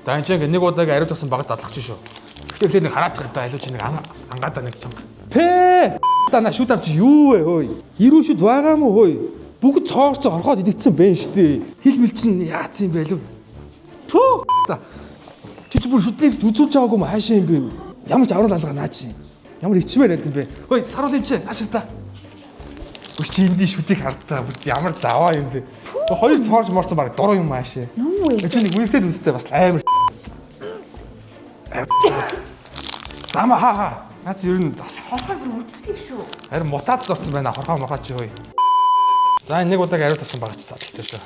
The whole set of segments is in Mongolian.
За энэ чинь нэг удаагийн ариун тагсан багаж задлах чинь шүү. Гэхдээ нэг хараад байгаа илүү чи нэг ангаадаа нэг чанга. Тэ! Та шүд авч юу вэ хөөе? Ирүү шүд байгаа мó хөөе? Бүгд цоорцоо орхоод идэгдсэн бэ штэ. Хил мэл чинь яац юм бэ лүү? Түү! Чи ч бүр шүдлийг үзүүлж байгаагүй юм хаашаа юм бэ? Ямар ч аврал алгаа наа чи. Ямар ичмээр байд юм бэ? Хөөе саруул имчээ наашаа та. Үгүй чи энд шүдийг хардтаа бүр ямар заваа юм бэ? Хоёр цоорж морсон баг дуруу юм хаашаа. Юу вэ? Чи нэг үертэй үстэй бас амар. Дама хаа. Наа чи ер нь зас. Хорхой бүр үлдсэн юм шүү. Харин мутац дорцсон байна. Хорхоо мохоо чи хөөе. За нэг удаагийн ариун тасан багаж садлсан шүү.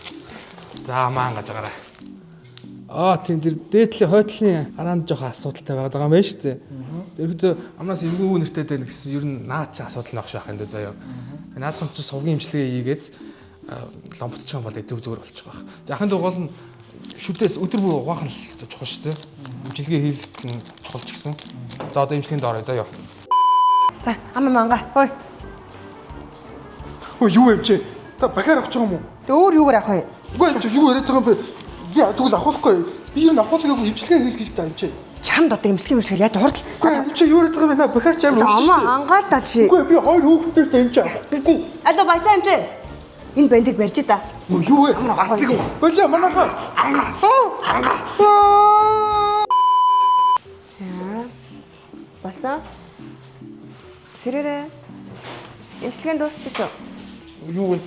За маан гаж байгаарай. Тийм тэр дээдлийн хойтлын хараанд жоохон асуудалтай байгаа юм байна шүү дээ. Тэрхүү амнаас эвгүй нэртэй дээ гэсэн ер нь наад чи асуудал нөх шахах энэ заяа. Наадхан чи сувгийн имчилгээ хийгээд ломбтчих юм бол зөв зүгээр болчих واخ. Яхын дугуул нь шүдээс өдөр бүр угаахан л чухал шүү дээ. Имчилгээ хийх нь чухал ч гэсэн. За одоо имчилгээнд орё заяа. За ама манга. Хөөе. Өө юу юм чи? Та бахаар авах юм уу? Өөр юугаар авах вэ? Үгүй чи юу яриад байгаа юм бэ? Би тэгвэл авахгүй. Би юу авахгүй имчилгээ хийх гэж та юм чи. Чамд одоо имчилгээ мэлчгээр яаж хурдл. Үгүй чи юу яриад байгаа юм бэ? Бахаар ч амар. Ама ангаа та чи. Үгүй би хоёр хүүхэдтэй юм чи авахгүй. Алло баясаа имчээ. Энэ бандыг барьж та. Юу вэ? Аслыг юм. Болоо манайхаа. Анга. За. Баса. Сэрэрэ. Имчилгээ дууссан шүү. Юу вэ?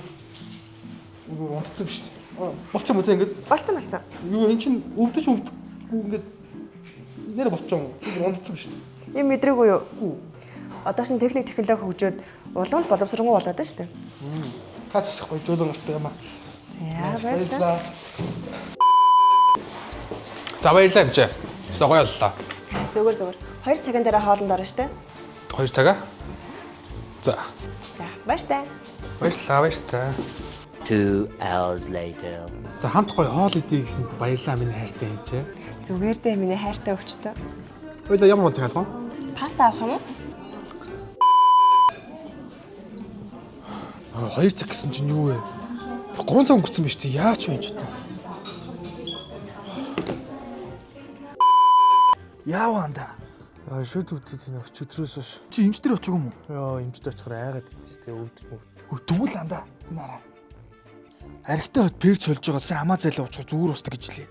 Юу унтцсан шүү дээ. Болцсон мө тэ ингэж. Болцсон. Юу эн чин өвдөж ингэж нэр болцсон. Унтцсан шүү дээ. Юм мэдрээгүй юу? Одоо шин техник технологи хөгжөөд улам боловсронгуй болоод байна шүү дээ. Хаач асахгүй жуулан гартай юм аа. За баярлалаа. За баярлалаа юм чи. Согоо яллаа. Зүгээр. 2 цагийн дараа хоолнд орно шүү дээ. 2 цагаа. За. За баяртай. Баярлалаа. 2 hours later. За хамт гоё хоол идэх гэсэн баярлалаа миний хайртай юм чи. Зүгээр дээ миний хайртай өвчтөө. Хоёлаа ямар болж хаалгаа? Паста авах юм уу? 2 цаг гэсэн чинь юу вэ? 3 цаг өнгөрцөн биз дээ. Яач вэ энэ? Яаванда. Шүд өвдөд энэ өчигдрөөс хойш. Чи эмчтэр очих юм уу? Йоо, эмчд очихоор айгаад идэж тэгээ өвдөж мөвд. Тэгвэл анда. Нараа. Архитай хот перч холж байгаасан амаа зайлаа очих зүгээр устдаг гэж лээ.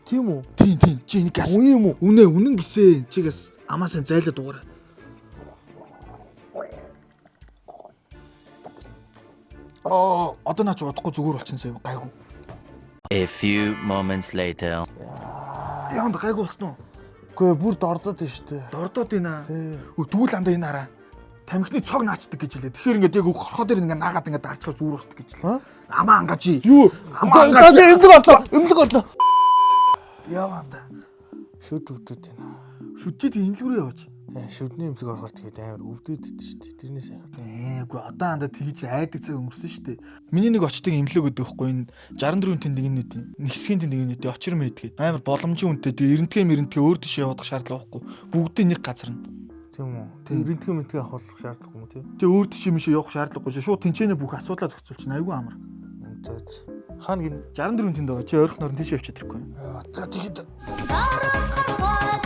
Тийм үү? Тийм. Чи энийг гас. Үн юм уу? Үнэн гисээ. Чигээс амаасаа зайлаа дугаарай. Одоо наач удахгүй зүгээр болчихсон заяа гайгүй. A few moments later. Яанд гайгүй болсон уу? Үгүй бүр дордоод байна шүү дээ. Дордоод байна. Тэгвэл анда энэ хараа. Тамхины цог наачдаг гэж хэлээ. Тэгэхээр ингээд яг хорхоо дээр ингээд наагаад ингээд дарчгаар зүгээр устдаг гэж лээ. Амаа ангаж. Юу? Эмнэлэг орлоо. Яаванда. Шүд өвдөд байна. Шүдчихэд имлгүүрээ яваач. Шүдний эмзэг орохоор тэгээд амар өвдөд идэв шүү дээ. Тэрнээс Үгүй одоо анда тэгж айдаг цаг өнгөрсөн шүү дээ. Миний нэг очдог имлэг өгдөг хгүй энэ 64 тэндэг нэг хэсгийн тэндэг нэг очир мэдгээд амар боломжийн үнэтэй тэгээ эрентгээ өөр дэше явах шаардлага байхгүй. Бүгдийн нэг газар нь. тийм үү? Тэг бинтгэ мэнтгэ авах шаардлагагүй юм тий. Тэгээ өөр дэше мишээ явах шаардлагагүй шүү. Шууд тэнцэнэ бүх асуудлаа зохицуулчихна. Айгүй амар. Хаана гин 64 тэнд байгаа. Чи ойрхон орон тийш явчих чадахгүй. за тэгэхэд Сараас харахаа